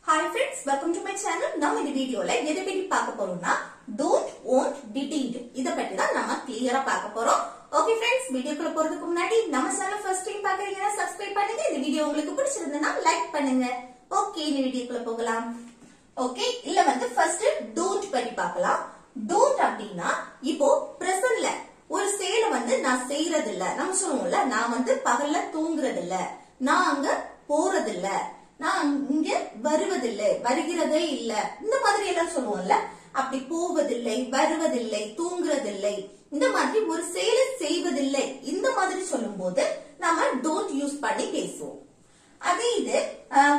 Hi friends, welcome to my channel. நம்ம இந்த வீடியோல எதை பத்தி பார்க்க போறோம்னா don't, won't, didn't இத பத்தி தான் நாம கிளியரா பார்க்க போறோம். ஓகே फ्रेंड्स, வீடியோக்குள்ள போறதுக்கு முன்னாடி நம்ம சேனலை ஃபர்ஸ்ட் டைம் பார்க்கறீங்கன்னா சப்ஸ்கிரைப் பண்ணுங்க. இந்த வீடியோ உங்களுக்கு பிடிச்சிருந்தா லைக் பண்ணுங்க. ஓகே, இந்த வீடியோக்குள்ள போகலாம். ஓகே, இல்ல வந்து ஃபர்ஸ்ட் don't பத்தி பார்க்கலாம். don't அப்படினா இப்போ பிரசன்ட்ல ஒரு செயல வந்து நான் செய்யறது இல்ல. நம்ம சொல்லுவோம்ல, நான் வந்து பகல்ல தூங்குறது இல்ல, நான் அங்க போறது இல்ல, நான் இங்க வருவதில்லை, வருகிறதே இல்ல, இந்த மாதிரி எல்லாம் சொல்லுவோம்ல. அப்படி போவதில்லை, வருவதில்லை, தூங்குறதில்லை, இந்த மாதிரி ஒரு செயலை செய்வதில்லை, இந்த மாதிரி சொல்லும் போது நம்ம டோன்ட் யூஸ் பண்ணி பேசுவோம். அதே இது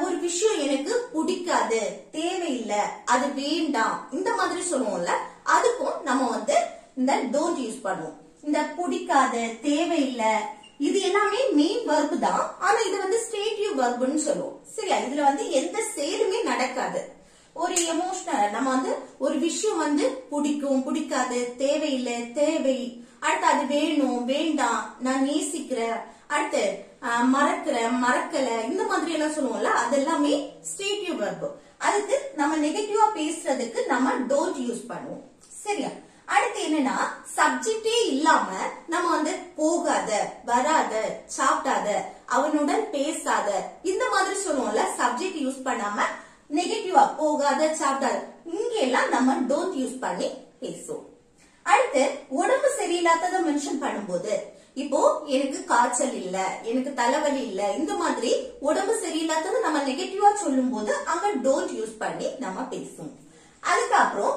ஒரு விஷயம் எனக்கு பிடிக்காது, தேவையில்லை, அது வேண்டாம், இந்த மாதிரி சொல்லுவோம்ல, அதுக்கும் நம்ம வந்து இந்த டோன்ட் யூஸ் பண்ணுவோம். இந்த பிடிக்காது, தேவையில்லை, இது எல்லாமே மெயின் வெர்ப் தான். ஆனா இது வந்து ஸ்டேட்டிவ் வெர்ப்னு சொல்லுவோம். சரியா? இதுல வந்து எந்த செயலுமே நடக்காது. ஒரு எமோஷனல், நம்ம வந்து ஒரு விஷயம் வந்து பிடிக்கும், பிடிக்காது, தேவையில்லை, தேவை, அடுத்து அது வேணும், வேண்டாம், நான் நேசிக்கிறேன், அடுத்து மறக்கிறேன், மறக்கல, இந்த மாதிரி எல்லாம் சொல்லுவோம்ல, அது எல்லாமே ஸ்டேட்டிவ் வெர்ப். அதுக்கு நம்ம நெகட்டிவா பேசுறதுக்கு நம்ம டோன்ட் யூஸ் பண்ணுவோம். சரியா? அடுத்து என்னன்னா, சப்ஜெக்டே இல்லாம நம்ம வந்து போகாத, வராத, சாப்பிடாத, அவனுடன் பேசாத, இந்த மாதிரி சொல்லுவோம்ல, சப்ஜெக்ட் யூஸ் பண்ணாம நெகட்டிவா போகாத, சாப்பிடாத, இங்க எல்லாம் நம்ம டோன்ட் யூஸ் பண்ணி பேசுவோம். அடுத்து உடம்பு சரியில்லாதத மென்ஷன் பண்ணும்போது, இப்போ எனக்கு காய்ச்சல் இல்ல, எனக்கு தலைவலி இல்ல, இந்த மாதிரி உடம்பு சரியில்லாதத நம்ம நெகட்டிவா சொல்லும் போது அங்க டோன்ட் யூஸ் பண்ணி நம்ம பேசுவோம். அதுக்கப்புறம்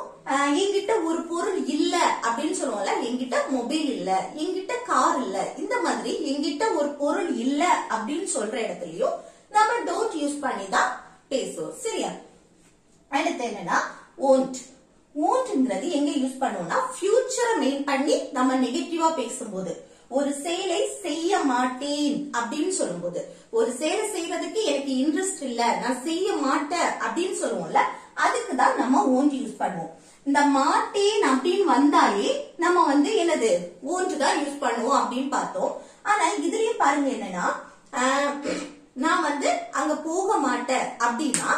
என்கிட்ட ஒரு பொருள் இல்ல அப்படின்னு சொல்லுவோம்ல, என்கிட்ட மொபைல் இல்ல, என்கிட்ட கார் இல்ல, இந்த மாதிரி என்கிட்ட ஒரு பொருள் இல்ல அப்படின்னு சொல்ற இடத்துலயும் நம்ம டோன்ட் யூஸ் பண்ணி தான் பேசுவோம். சரியா? அடுத்து என்னன்னா won't. won'tங்கிறது எங்க யூஸ் பண்ணுவோம்னா, ஃபியூச்சரை மெயின் பண்ணி நம்ம நெகட்டிவா பேசும்போது, ஒரு செயலை செய்ய மாட்டேன் அப்படின்னு சொல்லும்போது, ஒரு செயலை செய்வதற்கு எனக்கு இன்ட்ரெஸ்ட் இல்ல, நான் செய்ய மாட்டேன் அப்படின்னு சொல்லுவோம்ல, அதுக்கு தான் நம்ம won't யூஸ் பண்ணுவோம். இந்த மாட்டேன் அப்படின்னு வந்தாலே நம்ம வந்து என்னது won't தான் யூஸ் பண்ணுவோம் அப்படின்னு பார்த்தோம். ஆனா இதுலயும் பாருங்க என்னன்னா, நான் வந்து அங்க போக மாட்டேன் அப்படின்னா,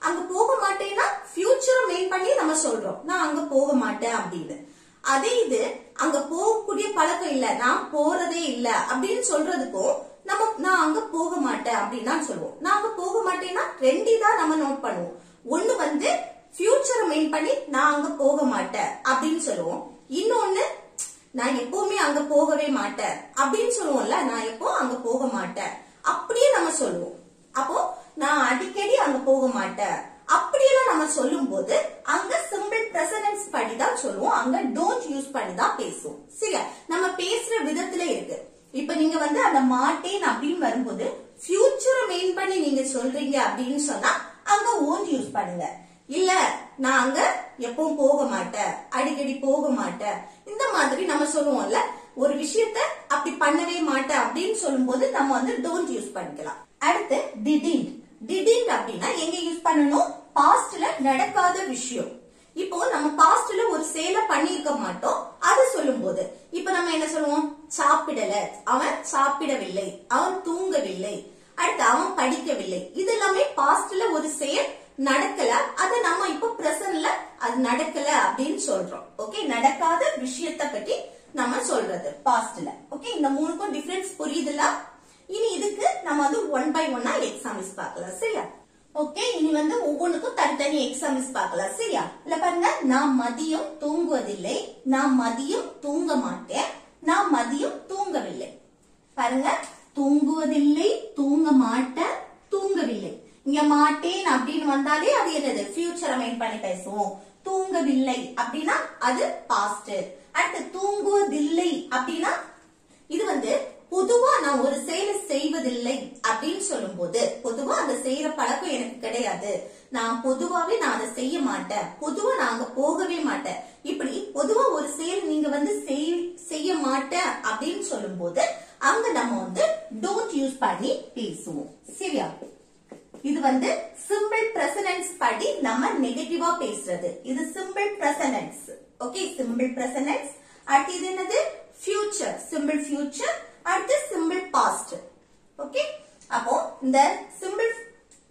அங்க போக மாட்டேன்னா ஃபியூச்சரை மெயின் பண்ணி நம்ம சொல்றோம், நான் அங்க போக மாட்டேன் அப்படின்னு. அதே இது அங்க போகக்கூடிய பழக்கம் இல்ல, நான் போறதே இல்ல அப்படின்னு சொல்றதுக்கும் நம்ம நான் அங்க போக மாட்டேன் அப்படின்னு தான் சொல்லுவோம். நான் அங்க போக மாட்டேன்னா ரெண்டு தான் நம்ம நோட் பண்ணுவோம். ஒண்ணு வந்து ஃபியூச்சரை மெயின் பண்ணி நான் அங்க போக மாட்டேன் அப்படின்னு சொல்லுவோம். இன்னொன்னு, நான் எப்பவுமே அங்க போகவே மாட்டேன் அப்படின்னு சொல்லுவோம்ல, நான் எப்போ அங்க போக மாட்டேன் அப்படியே நம்ம சொல்லுவோம். அப்போ நான் அடிக்கடி அங்க போக மாட்டேன் அப்படியெல்லாம் நம்ம சொல்லும் போது அங்க சிம்பிள் பிரசன்ஸ் படி தான் சொல்லுவோம், அங்க டோன்ட் யூஸ் பண்ணி தான் பேசுவோம். சரியா? நம்ம பேசுற விதத்துல இருக்கு. இப்ப நீங்க வந்து அந்த மாட்டேன் அப்படின்னு வரும்போது ஃபியூச்சரை மெயின் பண்ணி நீங்க சொல்றீங்க அப்படின்னு சொன்னா அங்க won't யூஸ் பண்ணுங்க. இல்ல, நான் அங்க எப்பவும் போக மாட்டேன், அடிக்கடி போக மாட்டேன், இந்த மாதிரி நம்ம சொல்லுவோம்ல, ஒரு விஷயத்த அப்படி பண்ணவே மாட்டேன் அப்படின்னு சொல்லும் போது நம்ம வந்து டோன்ட் யூஸ் பண்ணிக்கலாம். அடுத்து didn't. didn't அப்படின்னா எங்க யூஸ் பண்ணணும்? பாஸ்ட்ல நடக்காத விஷயம். இப்போ நம்ம பாஸ்ட்ல ஒரு செயலை பண்ணிருக்க மாட்டோம், அது சொல்லும் போது இப்ப நம்ம என்ன சொல்லுவோம்? சாப்பிடல, அவன் சாப்பிடவில்லை, அவன் தூங்கவில்லை, அடுத்து அவன் படிக்கவில்லை, இது எல்லாமே பாஸ்ட்ல ஒரு செயல் நடக்கல, அது நம்ம இப்ப பிரசன்ட்ல அது நடக்கல அப்படின்னு சொல்றோம். ஓகே, நடக்காத விஷயத்த பத்தி நம்ம சொல்றது பாஸ்ட்ல. ஓகே, இந்த மூணுக்கும் டிஃபரன்ஸ் புரியுதுல? இனி இதுக்கு நம்ம வந்து ஒன் பை ஒன்னா எக்ஸாம்பிள்ஸ் பார்க்கலாம். சரியா? ஓகே, இனி வந்து ஒவ்வொன்றுக்கும் தனித்தனி எக்ஸாம்பிள்ஸ் பார்க்கலாம். சரியா? இல்ல பாருங்க, நான் மதியம் தூங்குவதில்லை, நான் மதியம் தூங்க மாட்டேன், நான் மதியம் தூங்கவில்லை. பாருங்க, தூங்குவதில்லை, தூங்க மாட்டேன், தூங்கவில்லை. இங்க மாட்டேன் அப்படின்னு வந்தாலே அது என்னது? ஃபியூச்சரை மெயின் பண்ணி பேசுவோம். தூங்கவில்லை அப்படின்னா அது பாஸ்ட். அடுத்து தூங்குவதில்லை அப்படின்னா இது வந்து பொதுவா நான் ஒரு செயலை செய்வதில்லை அப்படின்னு சொல்லும் போது, பொதுவா அந்த செய்யற பழக்கம் எனக்கு கிடையாது, நான் பொதுவாவே நான் அதை செய்ய மாட்டேன், பொதுவா நான் அங்க போகவே மாட்டேன், இப்படி பொதுவா ஒரு செயல் நீங்க வந்து செய்ய மாட்டேன் அப்படின்னு சொல்லும் போது அங்க நம்ம வந்து டோன்ட் யூஸ் பண்ணி பேசுவோம். சரியா? இது வந்து சிம்பிள் பிரசன்ஸ் படி நம்ம நெகட்டிவா பேசுறது. இது simple presents. Okay, simple presents. அடுத்து இது என்னது? ஃபியூச்சர். Simple future. அடுத்து சிம்பிள் பாஸ்ட். ஓகே, அப்போ இந்த சிம்பிள்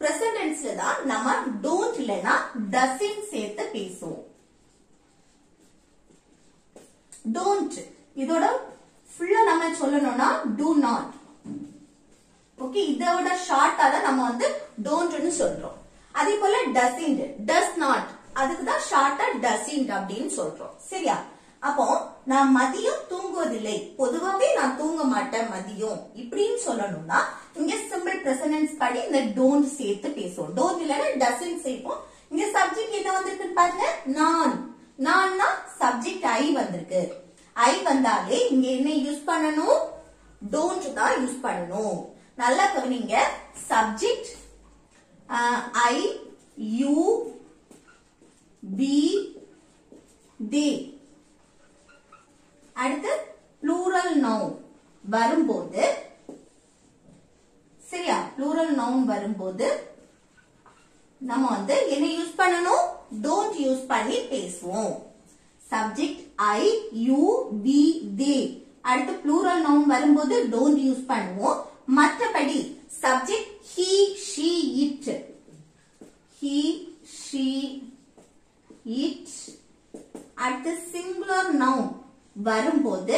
பிரசன்ட் டென்ஸ்ல தான் நம்ம don't இல்லனா doesn't சேர்த்து பேசுவோம். don't இதோட ஃபுல்லா நம்ம சொல்லணும்னா do not. ஓகே, இதோட ஷார்ட்டா தான் நம்ம வந்து don't னு சொல்றோம். அதே போல doesn't, does not அதுக்கு தான் ஷார்ட்டா doesn't அப்படினு சொல்றோம். சரியா? அப்போ நான் மதியம் தூங்குவதில்லை, பொதுவாவே நான் தூங்க மாட்டேன் மதியம் இப்படின்னு சொல்லணும்னா இங்க சிம்பிள் பிரசன்ட் படி இந்த don't சேர்த்து பேசுவோம். don't இல்லனா doesn't சேர்ப்போம். இங்க சப்ஜெக்ட் என்ன வந்திருக்குன்னு பாருங்க, நான். நான்னா சப்ஜெக்ட் I வந்திருக்கு. I வந்தாலே இங்க என்ன யூஸ் பண்ணணும், don't தான் யூஸ் பண்ணணும். நல்லா கவனிங்க, subject I, you, we, they. அடுத்து plural noun வரும்போது, சரியா, plural noun வரும்போது நம்ம வந்து என்ன யூஸ் பண்ணணும், don't யூஸ் பண்ணி பேசுவோம். Subject I, you, we, they. அடுத்து plural noun வரும்போது don't யூஸ் பண்ணுவோம். மற்றபடி subject he, she, it, he, she, it. அடுத்து சிங்குலர் நவுன் வரும்போது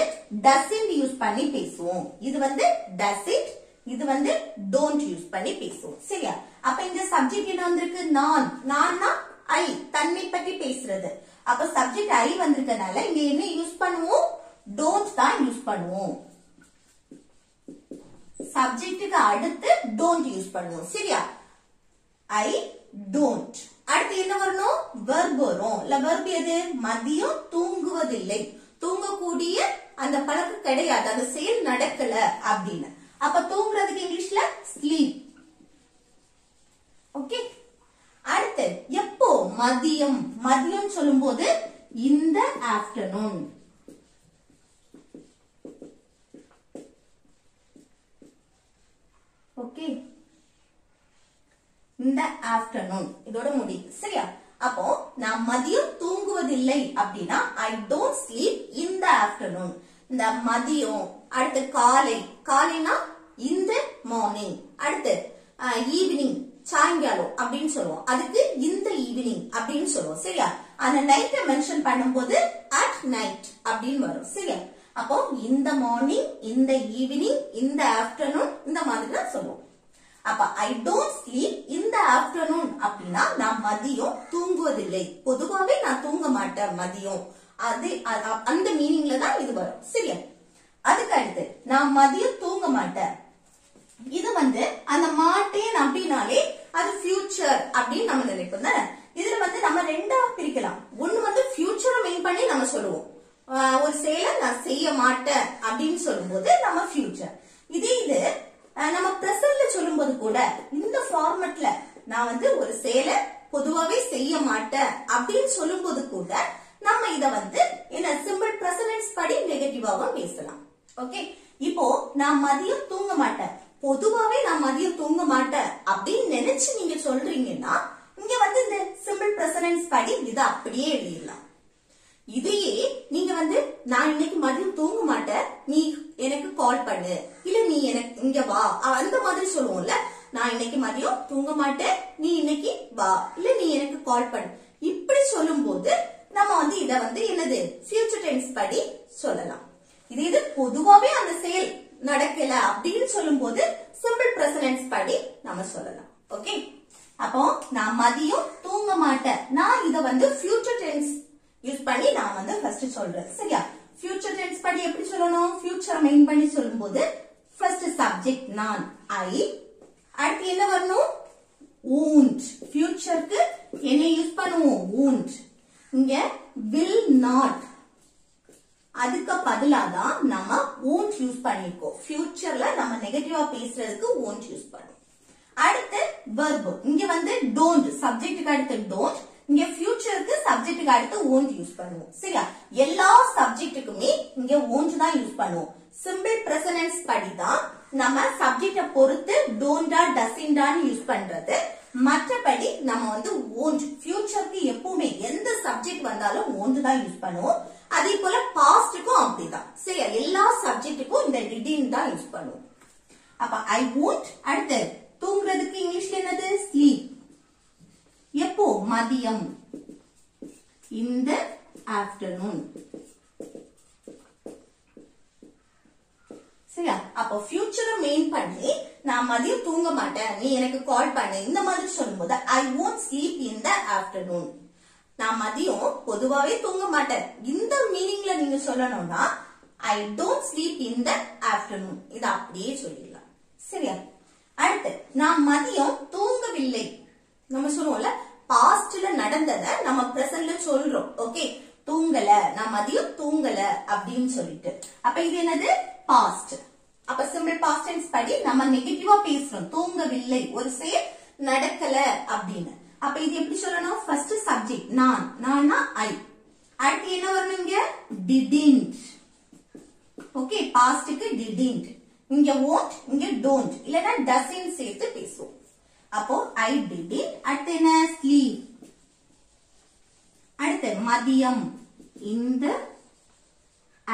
doesn't யூஸ் பண்ணி பேசுவோம். இது வந்து doesn't, இது வந்து don't யூஸ் பண்ணி பேசுவோம். சரியா? அப்ப இந்த சப்ஜெக்ட் என்ன வந்திருக்கு, நான். நான்னா I, தன்னை பற்றி பேசுறது. அப்ப சப்ஜெக்ட் I வந்திருக்கனால இங்க என்ன யூஸ் பண்ணுவோம், don't தான் யூஸ் பண்ணுவோம். சப்ஜெக்ட்டுக்கு அடுத்து don't யூஸ் பண்ணுவோம். சரியா? I don't. அடுத்து என்ன வரணும், verb வரும். இல்ல verb எது, மதியம் தூங்குவதில்லை, தூங்கக்கூடிய அந்த பழக்கம் கிடையாது, அந்த செயல் நடக்கல அப்படின்னு. அப்ப தூங்குறதுக்கு இங்கிலீஷ்ல sleep. ஓகே, அடுத்து எப்போ, மதியம். மதியம் சொல்லும்போது in the afternoon. ஓகே, இந்த ஆஃப்டர்நூன் இதோட முடியுது. சரியா? அப்போ நான் மதியம் தூங்குவதில்லை அப்படின்னா I don't sleep in the afternoon. இந்த மதியம், அடுத்து காலை, காலைனா in the morning. அடுத்து ஈவினிங், சாயங்காலம் அப்படின்னு சொல்லுவோம், அதுக்கு in the evening அப்படின்னு சொல்லுவோம். சரியா? அந்த நைட்டை மென்ஷன் பண்ணும்போது at night அப்படின்னு வரும். சரியா? அப்போ இந்த மார்னிங், இந்த ஈவினிங், இந்த ஆஃப்டர்நூன் இந்த மாதிரி தான் சொல்லுவோம். அப்ப I don't sleep in the afternoon அப்படின்னா நான் மதியம் தூங்குவதில்லை, பொதுவாவே நான் தூங்க மாட்டேன் மதியம், அது அந்த மீனிங்ல தான் இது வரும். சரியா? அதுக்கு அடுத்து நான் மதியம் தூங்க மாட்டேன், இது வந்து அந்த மாட்டேன் அப்படின்னாலே அது ஃபியூச்சர் அப்படின்னு நம்ம நினைப்போம் தானே. இதுல வந்து நம்ம ரெண்டா பிரிக்கலாம். ஒண்ணு வந்து ஃபியூச்சரை மெயின் பண்ணி நம்ம சொல்லுவோம், ஒரு செயலை நான் செய்ய மாட்டேன் அப்படின்னு சொல்லும்போது நம்ம ஃபியூச்சர். இதே இது நம்ம பிரசன்ட்ல சொல்லும்போது கூட இந்த ஃபார்மட்ல நான் வந்து ஒரு செயலை பொதுவாவே செய்ய மாட்டேன் அப்படின்னு சொல்லும்போது கூட நம்ம இத வந்து என்ன சிம்பிள் பிரசன்ட் படி நெகட்டிவாவும் பேசலாம். ஓகே, இப்போ நான் மதியம் தூங்க மாட்டேன், பொதுவாவே நான் மதியம் தூங்க மாட்டேன் அப்படின்னு நினைச்சு நீங்க சொல்றீங்கன்னா இங்க வந்து இந்த சிம்பிள் பிரசன்ட் படி இத அப்படியே எழுதிடலாம். இதையே நீங்க வந்து நான் இன்னைக்கு மதியம் தூங்க மாட்டேன், நீ எனக்கு கால் பண்ணு, இல்ல நீ எனக்கு இங்க வா, அந்த மாதிரி சொல்லுவோம்ல. நான் இன்னைக்கு மதியம் தூங்க மாட்டேன், நீ இன்னைக்கு வா, இல்ல நீ எனக்கு கால் பண்ணு, இப்படி சொல்லும் போது நம்ம வந்து இத வந்து என்னது ஃபியூச்சர் டென்ஸ் படி சொல்லலாம். இது பொதுவாவே அந்த செயல் நடக்கல அப்படின்னு சொல்லும் போது சிம்பிள் பிரசன்ட் படி நம்ம சொல்லலாம். ஓகே, அப்போ நான் மதியம் தூங்க மாட்டேன், நான் இத வந்து ஃபியூச்சர் டென்ஸ் யூஸ் பண்ணி நான் வந்து ஃபர்ஸ்ட் சொல்றேன். சரியா? ஃபியூச்சர் டென்ஸ் படி எப்படி சொல்லணும், ஃபியூச்சர் மெயின் பண்ணி சொல்லும்போது ஃபர்ஸ்ட் சப்ஜெக்ட் நான் I, அடுத்து என்ன வரணும், won't. ஃபியூச்சருக்கு என்ன யூஸ் பண்ணுவோம், won't. இங்க will not, அதுக்கு பதிலா தான் நம்ம won't யூஸ் பண்ணிருக்கோம். ஃபியூச்சர்ல நம்ம நெகட்டிவா பேசுறதுக்கு won't யூஸ் பண்ணுவோம். அடுத்து verb, இங்க வந்து don't, சப்ஜெக்ட்டுக்கு அடுத்து don't, இங்க ஃபியூச்சருக்கு சப்ஜெக்ட்டுக்கு அடுத்து won't யூஸ் பண்ணுவோம். சரியா? எல்லா சப்ஜெக்ட்டுக்குமே இங்க won't தான் யூஸ் பண்ணுவோம். சிம்பிள் பிரசன்ட் படி தான் நம்ம சப்ஜெக்ட பொறுத்து டோன்டா டசின்டான்னு யூஸ் பண்றது. மற்றபடி நம்ம வந்து won't, ஃபியூச்சருக்கு எப்பவுமே எந்த சப்ஜெக்ட் வந்தாலும் won't தான் யூஸ் பண்ணுவோம். அதே போல பாஸ்டுக்கும் அப்படிதான். சரியா? எல்லா சப்ஜெக்ட்டுக்கும் இந்த didn't தான் யூஸ் பண்ணுவோம். அப்ப I won't, அடுத்து தூங்குறதுக்கு இங்கிலீஷ்ல என்னது, sleep. எப்போ மதியம் in the afternoon. சரியா? அப்போ ஃபியூச்சரை மெயின் பண்ணி நான் மதியம் தூங்க மாட்டேன், நீ எனக்கு கால் பண்ணு, இந்த மாதிரி சொல்லும்போது I won't sleep in the afternoon. நான் மதியம் பொதுவாவே தூங்க மாட்டேன், இந்த மீனிங்ல நீங்க சொல்லணும்னா I don't sleep in the afternoon. இத அப்படியே சொல்லிடலாம். சரியா? அடுத்து நான் மதியம் தூங்கவில்லை. நம்ம சொல்லுவோம்ல பாஸ்ட்ல நடந்ததை நம்ம பிரசன்ட்ல சொல்றோம். ஓகே, தூங்கல, நான் மதியம் தூங்கல அப்படின்னு சொல்லிட்டு, அப்ப இது என்னது? பாஸ்ட். அப்ப சிம்பிள் பாஸ்ட் டென்ஸ் படி நம்ம நெகட்டிவா பேசுறோம், தூங்கவில்லை, ஒரு செயல் நடக்கல அப்படின்னு. அப்ப இது எப்படி சொல்லணும்? ஃபர்ஸ்ட் சப்ஜெக்ட் நான், நான்னா ஐ. அடுத்து என்ன வரணும்? இங்க didn't. ஓகே, பாஸ்ட்க்கு didn't. இங்க won't, இங்க don't, இல்லனா doesn't சேர்த்து பேசுவோம். அப்போ I didn't. அடுத்து என்ன? sleep. அடுத்து மதியம் in the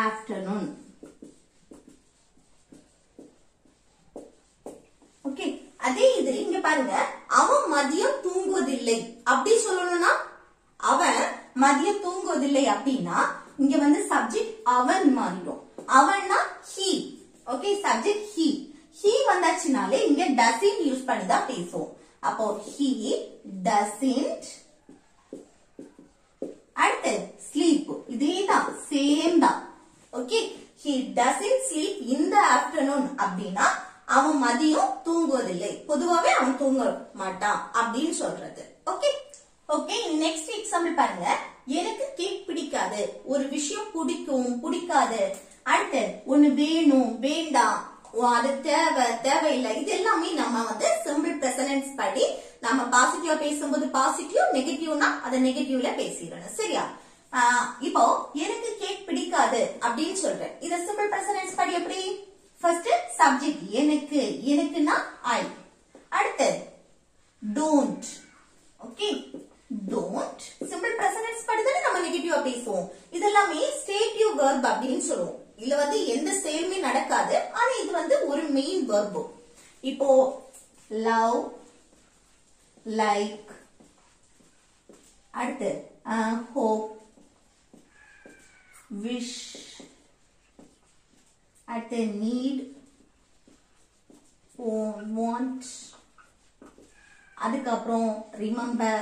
afternoon. ஓகே, அதே இது இங்க பாருங்க, அவன் மதியம் தூங்குவதில்லை அப்படி சொல்லணும்னா, அவன் மதியம் தூங்குவதில்லை அப்படின்னா இங்க வந்து சப்ஜெக்ட் அவன் மாறிடும். அவன்னா he. Okay, subject he. he வந்தாச்சுனாலே இங்க doesn't யூஸ் பண்ணி தான் பேசுவோம். அப்போ he doesn't. அடுத்து sleep. இதேதான், சேம் தான். Okay, he doesn't sleep in the afternoon அப்படின்னா அவன் மதியம் தூங்குவதில்லை, பொதுவாவே அவன் தூங்க மாட்டான் அப்படின்னு சொல்றது. ஓகே ஓகே, நெக்ஸ்ட் எக்ஸாம்பிள் பாருங்க. எனக்கு கேக் பிடிக்காது, ஒரு விஷயம் பிடிக்கும் பிடிக்காது. அடுத்து ஒண்ணு வேணும் வேண்டாம், அது தேவை தேவையில்லை, இது எல்லாமே நம்ம வந்து சிம்பிள் பிரசன்ஸ் படி நம்ம பாசிட்டிவா பேசும்போது பாசிட்டிவ், நெகட்டிவ்னா அதை நெகட்டிவ்ல பேசிடணும். சரியா? இப்போ எனக்கு கேக் பிடிக்காது அப்படின்னு சொல்றேன், இத சிம்பிள் பிரசன்ஸ் படி எப்படி? ஃபர்ஸ்ட் சப்ஜெக்ட் எனக்கு, எனக்குன்னா ஐ. அடுத்து don't. Okay, don't simple presents படி தானே நம்ம நெகட்டிவா பேசுவோம். இதெல்லாமே ஸ்டேட்டிவ் வெர்ப் அப்படின்னு சொல்லுவோம். இதுல வந்து எந்த செயலுமே நடக்காது, ஆனா இது வந்து ஒரு மெயின் வெர்ப். இப்போ லவ், லைக், அடுத்து hope, wish, அடுத்து need, want, அதுக்கப்புறம் remember,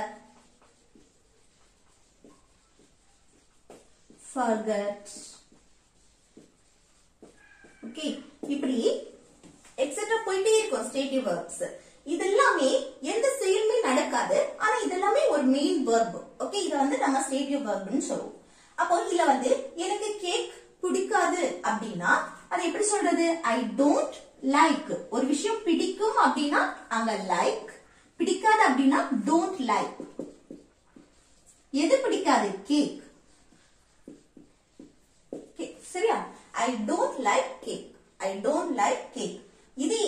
forget. ஓகே, இப்படி எக்ஸெட்ரா போயிட்டே இருக்கும் ஸ்டேட்டிவ் வெர்ப்ஸ். இதெல்லாமே எந்த செயலுமே நடக்காது, ஆனா இதெல்லாமே ஒரு மெயின் வெர்ப். ஓகே, இத வந்து நம்ம ஸ்டேட்டிவ் வெர்ப்னு சொல்லுவோம். அப்போ இதுல வந்து எனக்கு கேக் பிடிக்காது அப்படின்னா அது எப்படி சொல்றது? I don't like. ஒரு விஷயம் பிடிக்கும் அப்படின்னா அங்க லைக், பிடிக்காது அப்படின்னா டோன்ட் லைக். எது பிடிக்காது? கேக். சரியா? I don't like cake. I don't like cake. இதே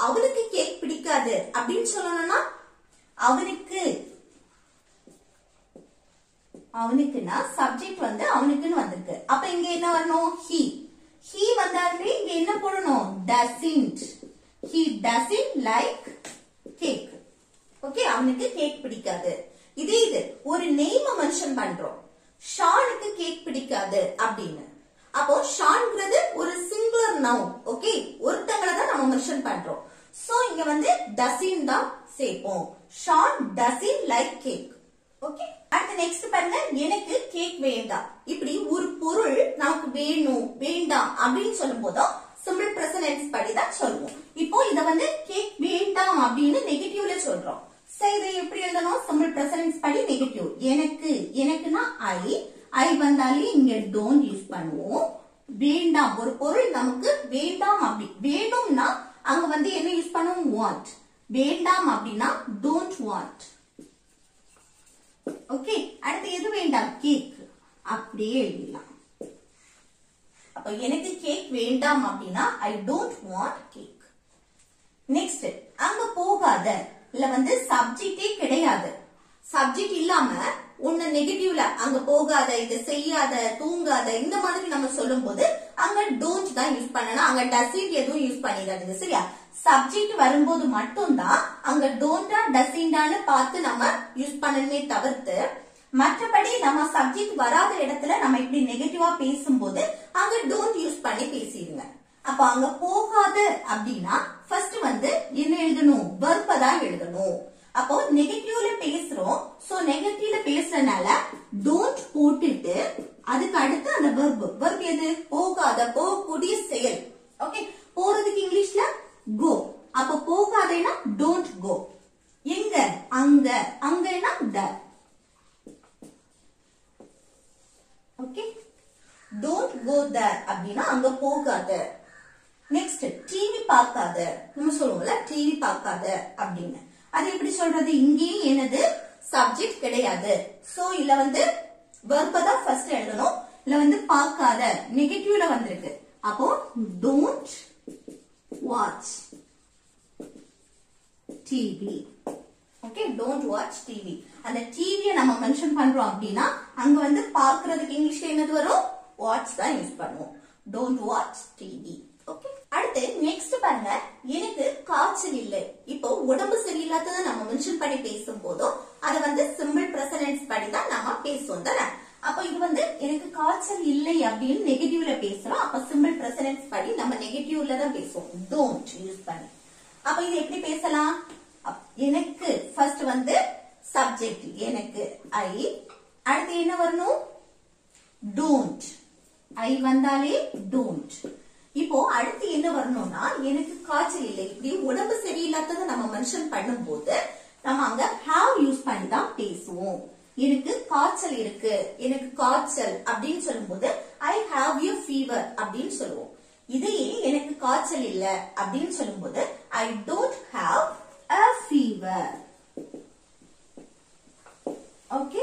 அவனுக்கு கேக் பிடிக்காது அப்படின்னு சொல்லணும்னா அவனுக்கு, அவனுக்குன்னா சப்ஜெக்ட் வந்து அவனுக்குன்னு வந்திருக்கு. அப்ப இங்க என்ன வரணும்? he. he வந்தாலே இங்க என்ன போடணும்? doesn't. he doesn't like cake. Okay, அவனுக்கு கேக் பிடிக்காது. இதே இது ஒரு நேம் மென்ஷன் பண்றோம், ஷானுக்கு கேக் பிடிக்காது அப்படின்னு. அப்போ ஷான்ங்கிறது ஒரு சிங்குலர் நவுன். ஓகே, ஒருத்தங்களை தான் நம்ம மென்ஷன் பண்றோம். சோ இங்க வந்து doesn't தான் சேர்ப்போம். Shaan doesn't like cake. Okay, அடுத்து நெக்ஸ்ட் பாருங்க. எனக்கு கேக் வேண்டாம். இப்படி ஒரு பொருள் நமக்கு வேணும் வேண்டாம் அப்படின்னு சொல்லும் போதும் சிம்பிள் பிரசன்ஸ் படி தான் சொல்லுவோம். இப்போ இத வந்து கேக் வேண்டாம் அப்படின்னு நெகட்டிவ்ல சொல்றோம். சோ இதை எப்படி எழுதணும்? சிம்பிள் பிரசன்ஸ் படி நெகட்டிவ். எனக்கு, எனக்குன்னா ஐ வந்தாலே இங்க டோன்ட் யூஸ் பண்ணுவோம். வேண்டாம், ஒரு பொருள் நமக்கு வேண்டாம் அப்படி, வேணும்னா அங்க வந்து என்ன யூஸ் பண்ணுவோம்? வாண்ட். வேண்டாம் அப்படின்னா டோன்ட் வாண்ட். ஓகே, அடுத்து எது வேண்டாம்? கேக். அப்படியே எழுதலாம். அப்ப எனக்கு கேக் வேண்டாம் அப்படின்னா I don't want cake. Next, அங்க போகாத. இல்ல வந்து சப்ஜெக்டே கிடையாது. சப்ஜெக்ட் இல்லாம ஒன்னு நெகட்டிவ்ல அங்க போகாத, இதை செய்யாத, தூங்காத, இந்த மாதிரி நம்ம சொல்லும் போது அங்க டோன்ட் தான் யூஸ் பண்ணணும். அங்க டசன்ட் எதுவும் யூஸ் பண்ணிடாதீங்க. சரியா? சப்ஜெக்ட் வரும்போது மட்டும்தான் அங்க டோன்டா டசிண்டான்னு பார்த்து நம்ம யூஸ் பண்ணணுமே தவிர்த்து மற்றபடி நம்ம சப்ஜெக்ட் வராத இடத்துல நம்ம இப்படி நெகட்டிவா பேசும்போது அங்க டோன்ட் யூஸ் பண்ணி பேசிடுங்க. அப்ப அங்க போகாது அப்படின்னா ஃபர்ஸ்ட் வந்து என்ன எழுதணும், வெர்ப தான் எழுதணும். அப்போ நெகட்டிவ்ல பேசுறோம், சோ நெகட்டிவ்ல பேசுறதுனால டோன்ட் போட்டுட்டு அதுக்கு அடுத்து அந்த வெர்ப் எது, போகாத, போகக்கூடிய செயல். ஓகே, போறதுக்கு இங்கிலீஷ்ல கோ. அப்ப போகாதேனா டோன்ட் கோ. எங்க, அங்க, அங்கன்னா த. ஓகே, டோன்ட் கோ தேர் அப்படின்னா அங்க போகாத. நெக்ஸ்ட், டிவி பார்க்காத. நம்ம சொல்லுவோம்ல டிவி பார்க்காத அப்படின்னு. அது எப்படி சொல்றது, இங்கேயும் என்னது சப்ஜெக்ட் கிடையாது, சோ இல்ல வந்து வெர்ப தான் ஃபர்ஸ்ட் எழுதணும். இல்ல வந்து பார்க்காத நெகட்டிவ்ல வந்திருக்கு, அப்போ don't watch TV. Okay, don't watch TV. அந்த டிவியை நம்ம மென்ஷன் பண்றோம் அப்படின்னா அங்க வந்து பார்க்கிறதுக்கு இங்கிலீஷ்ல என்னது வரும், வாட்ச் தான் யூஸ் பண்ணுவோம். Don't watch TV. ஓகே, அடுத்து நெக்ஸ்ட் பாருங்க, எனக்கு காய்ச்சல் இல்லை. இப்போ உடம்பு சரியில்லாததை நம்ம மென்ஷன் பண்ணி பேசும் போதும் அதை வந்து சிம்பிள் பிரசன்ஸ் படி தான் நம்ம பேசுவோம் தானே. அப்ப இது வந்து எனக்கு காய்ச்சல் இல்லை அப்படின்னு நெகட்டிவ்ல பேசுறோம். அப்ப சிம்பிள் பிரசன்ஸ் படி நம்ம நெகட்டிவ்ல தான் பேசுவோம், டோன்ட் யூஸ் பண்ணி. அப்ப இது எப்படி பேசலாம், எனக்கு ஃபர்ஸ்ட் வந்து சப்ஜெக்ட் எனக்கு ஐ, அடுத்து என்ன வரணும், டோன்ட். ஐ வந்தாலே டோன்ட். இப்போ அடுத்து என்ன வரணும்னா, எனக்கு காய்ச்சல் இல்லை. இப்படி உடம்பு சரியில்லாததை நம்ம மென்ஷன் பண்ணும் போது நம்ம அங்க ஹாவ் யூஸ் பண்ணி தான் பேசுவோம். எனக்கு காய்ச்சல் இருக்கு, எனக்கு காய்ச்சல் அப்படின்னு சொல்லும் போது ஐ ஹாவ் எ ஃபீவர் அப்படின்னு சொல்லுவோம். இதையே எனக்கு காய்ச்சல் இல்ல அப்படின்னு சொல்லும் போது I don't have a fever. Okay,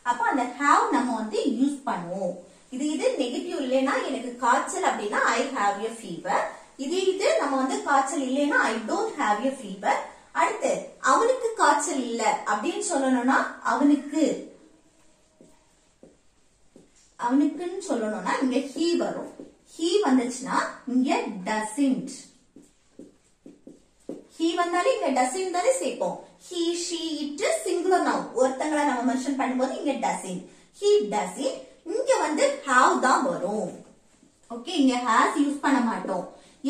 அப்ப அந்த ஹாவ் நம்ம வந்து யூஸ் பண்ணுவோம். இது நெகட்டிவ் இல்லைன்னா எனக்கு காய்ச்சல் அப்படின்னா ஐ ஹாவ் எ ஃபீவர். இது நம்ம வந்து காய்ச்சல் இல்லைன்னா I don't have a fever. அடுத்து அவனுக்கு காய்ச்சல் இல்ல அப்படின்னு சொல்லணும்னா அவனுக்குன்னு சொல்லணும்னா இங்க he வரும். he வந்துச்சுன்னா இங்க doesn't. he வந்தாலே இங்க doesn't தானே சேர்ப்போம். he, she, it singular noun. ஒருத்தங்கள நம்ம மென்ஷன் பண்ணும்போது இங்க doesn't. he doesn't. இங்க வந்து have தான் வரும். ஓகே, இங்க has யூஸ் பண்ண மாட்டோம்.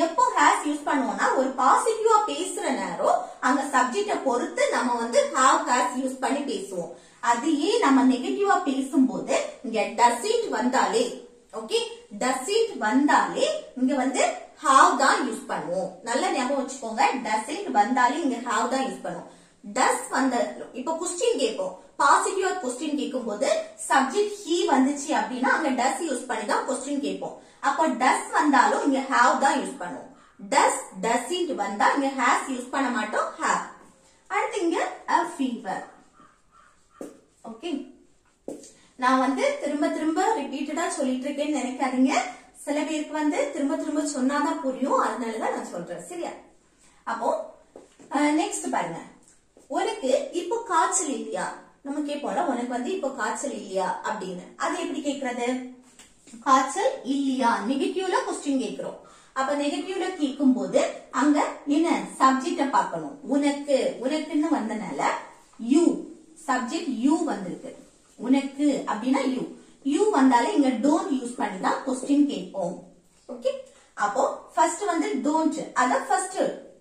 எப்போ has யூஸ் பண்ணுவோம்னா ஒரு பாசிட்டிவா பேசுற நேரம் அங்க சப்ஜெக்ட பொறுத்து நம்ம வந்து have has யூஸ் பண்ணி பேசுவோம். அதையே நம்ம நெகட்டிவா பேசும்போது இங்க doesn't வந்தாலே, ஓகே, doesn't வந்தாலே இங்க வந்து have தான் யூஸ் பண்ணுவோம். நல்ல ஞாபகம் வச்சுக்கோங்க, doesn't வந்தாலே இங்க have தான் யூஸ் பண்ணுவோம். does வந்த இப்ப क्वेश्चन கேட்போம், பாசிட்டிவா क्वेश्चन கேட்கும்போது சப்ஜெக்ட் he வந்துச்சு அப்படின்னா அங்க does யூஸ் பண்ணி தான் क्वेश्चन கேட்போம். அப்ப does வந்தாலும் இங்க have தான் யூஸ் பண்ணுவோம். does, doesn't வந்தா இங்க has யூஸ் பண்ண மாட்டோம், have. அடுத்து இங்க a fever. ஓகே, நான் வந்து திரும்ப திரும்ப ரிப்பீட்டடா சொல்லிட்டு இருக்கேன்னு நினைக்காதீங்க. சில பேருக்கு வந்து திரும்ப திரும்ப சொன்னாதான் புரியும், அதனாலதான் நான் சொல்றேன், சரியா? அப்போ நெக்ஸ்ட் பாருங்க, உனக்கு இப்போ காய்ச்சல் இல்லையா நம்ம கேட்போம்ல, உனக்கு வந்து இப்போ காய்ச்சல் இல்லையா அப்படின்னு. அது எப்படி கேக்குறது, காய்ச்சல் இல்லையா நெகட்டிவ்ல क्वेश्चन கேக்குறோம். அப்ப நெகட்டிவ்ல கேட்கும் போது அங்க என்ன சப்ஜெக்ட பார்க்கணும். உனக்குன்னு வந்தனால யூ, சப்ஜெக்ட் யூ வந்திருக்கு. உனக்கு அப்படின்னா யூ வந்தாலே இங்க டோன்ட் யூஸ் பண்ணி தான் क्वेश्चन கேட்போம். ஓகே, அப்போ ஃபர்ஸ்ட் வந்து டோன்ட், அத ஃபர்ஸ்ட்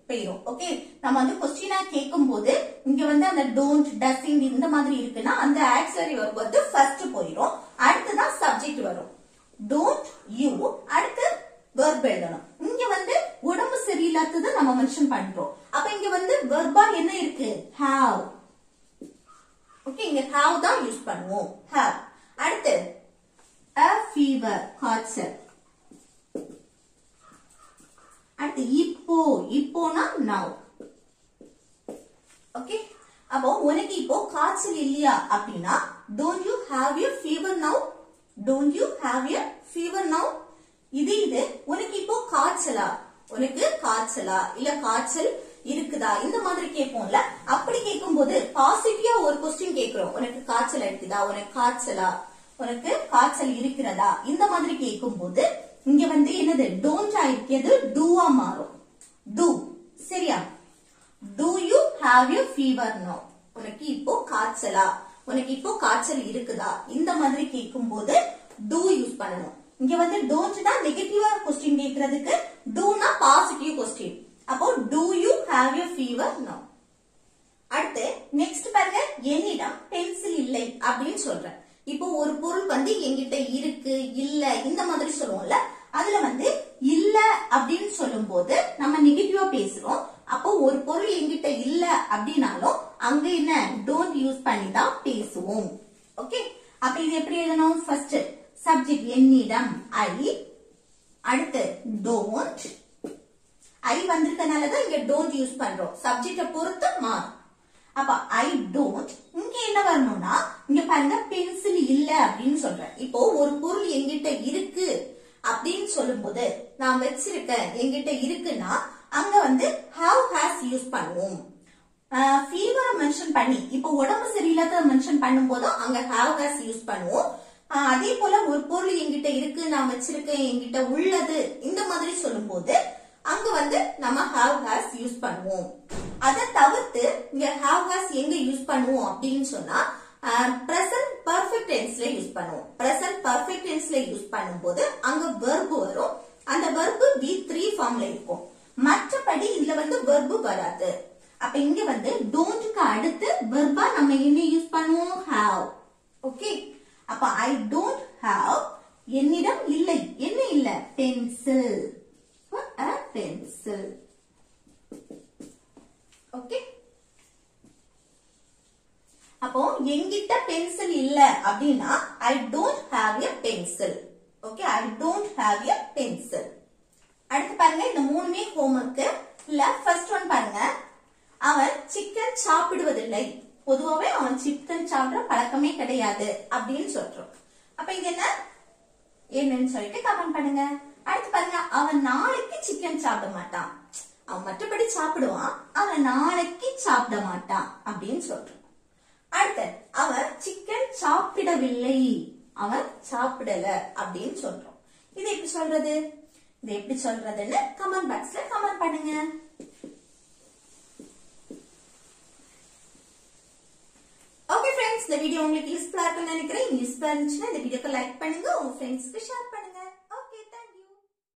போயிரும். ஓகே, நம்ம வந்து क्वेश्चना கேட்கும் போது இங்க வந்து அந்த டோன்ட், டசிங் இந்த மாதிரி இருக்குன்னா அந்த ஆக்சிலரி வெர்ப் வந்து ஃபர்ஸ்ட் போயிரும். அடுத்துதான் சப்ஜெக்ட் வரும். டோன்ட் யூ, அடுத்து வெர்ப் எழுதணும். இங்க வந்து உடம்பு சரியில்லாததை நம்ம மென்ஷன் பண்றோம். அப்ப இங்க வந்து வெர்பா என்ன இருக்கு, have. ஓகே, இங்க have தான் யூஸ் பண்ணுவோம், have. அடுத்து a fever, காய்ச்சல். அடுத்து இப்போனா now. ஓகே, அப்போ உனக்கு இப்போ காய்ச்சல் இல்லையா அப்படின்னா don't you have a fever now? Don't you have a fever now? இது உனக்கு இப்போ காய்ச்சலா, உனக்கு காய்ச்சலா இல்ல காய்ச்சல் இருக்குதா இந்த மாதிரி கேட்போம்ல. அப்படி கேட்கும் போது பாசிட்டிவா ஒரு क्वेश्चन கேக்குறோம், உனக்கு காய்ச்சல் இருக்குதா, உனக்கு காய்ச்சலா, உனக்கு காய்ச்சல் இருக்கிறதா இந்த மாதிரி கேட்கும் போது இங்க வந்து என்னது டோன்ட் ஆயிருக்கிறது டூவா மாறும். do. சரியா? Do you have a fever now? உனக்கு இப்போ காய்ச்சலா? உனக்கு இப்போ காய்ச்சல் இருக்குதா? இந்த மாதிரி கேட்கும்போது do யூஸ் பண்ணணும். இங்க வந்து don't னா நெகட்டிவா क्वेश्चन கேக்குறதுக்கு, do னா பாசிட்டிவ் क्वेश्चन. அப்போ do you have a fever now? அடுத்து நெக்ஸ்ட் பாருங்க, என்னிடம் பென்சில் இல்லை அப்படின்னு சொல்றேன். இப்போ ஒரு பொருள் வந்து என்கிட்ட இருக்கு, இல்ல, இந்த மாதிரி சொல்லுவோம்ல. அதுல வந்து இல்ல அப்படின்னு சொல்லும் போது நம்ம நெகட்டிவா பேசுறோம். அப்போ ஒரு பொருள் என்கிட்ட இல்ல அப்படின்னாலும் அங்க என்ன டோன்ட் யூஸ் பண்ணி தான் பேசுவோம். ஓகே, அப்ப இது எப்படி எழுதணும்? ஃபர்ஸ்ட் சப்ஜெக்ட் என்னிடம் ஐ, அடுத்து டோன்ட். ஐ வந்திருக்கனாலதான் இங்க டோன்ட் யூஸ் பண்றோம். சப்ஜெக்ட பொறுத்து மாறும். அப்ப ஐ டோன்ட், இங்க என்ன வரணும்னா இங்க பாருங்க பென்சில் இல்ல அப்படின்னு சொல்றேன். இப்போ ஒரு பொருள் என்கிட்ட இருக்கு அப்படின்னு சொல்லும் போது நான் வச்சிருக்கேன் என்கிட்ட இருக்குன்னா அங்க வந்து have has யூஸ் பண்ணுவோம். ஃபீவரை மென்ஷன் பண்ணி இப்போ உடம்பு சரியில்லாத மென்ஷன் பண்ணும் போதும் அங்க have has யூஸ் பண்ணுவோம். அதே போல ஒரு பொருள் என்கிட்ட இருக்கு, நான் வச்சிருக்கேன், என்கிட்ட உள்ளது, இந்த மாதிரி சொல்லும் போது அங்க வந்து நம்ம have has யூஸ் பண்ணுவோம். அதை தவிர்த்து இங்க have has எங்க யூஸ் பண்ணுவோம் அப்படின்னு சொன்னா present perfect tenseல யூஸ் பண்ணுவோம். present perfect tenseல யூஸ் பண்ணும்போது அங்க verb வரும். அந்த verb V3 ஃபார்ம்ல இருக்கும். மற்றபடி இதுல வந்து verb வராது. அப்ப இங்க வந்து டோன்ட்க்கு அடுத்து verb-ஆ நம்ம என்ன யூஸ் பண்ணுவோம்? have. ஓகே, அப்ப I don't have, என்னிடம் இல்லை, என்ன இல்ல? pencil. a pencil. ஓகே, அப்போ என்கிட்ட பென்சில் இல்ல அப்படின்னா I don't have a pencil. Okay, I don't have a pencil. அடுத்து பாருங்க, இந்த மூணுமே ஹோம்வொர்க் இல்ல. ஃபர்ஸ்ட் ஒன் பாருங்க, அவன் சிக்கன் சாப்பிடுவதில்லை. பொதுவாவே அவன் சிக்கன் சாப்பிடுற பழக்கமே கிடையாது அப்படின்னு சொல்றோம். அப்ப இங்க என்ன என்னன்னு சொல்லிட்டு கமெண்ட் பண்ணுங்க. அடுத்து பாருங்க, அவன் நாளைக்கு சிக்கன் சாப்பிட மாட்டான். அவன் மற்றபடி சாப்பிடுவான், அவன் நாளைக்கு சாப்பிட மாட்டான் அப்படின்னு சொல்றோம். அடுத்து அவன் சிக்கன் சாப்பிடவில்லை, அவன் சாப்பிடல அப்படின்னு சொல்றோம். இது எப்படி சொல்றது? இது எப்படி சொல்றதுன்னு கமெண்ட் பாக்ஸ்ல கமெண்ட் பண்ணுங்க. ஓகே ஃப்ரெண்ட்ஸ், இந்த வீடியோ உங்களுக்கு யூஸ்ஃபுல்லா இருக்கும்னு நினைக்கிறேன். யூஸ்ஃபுல்லா இருந்துச்சுன்னா இந்த வீடியோக்கு லைக் பண்ணுங்க, உங்க ஃப்ரெண்ட்ஸ்க்கு ஷேர் பண்ணுங்க.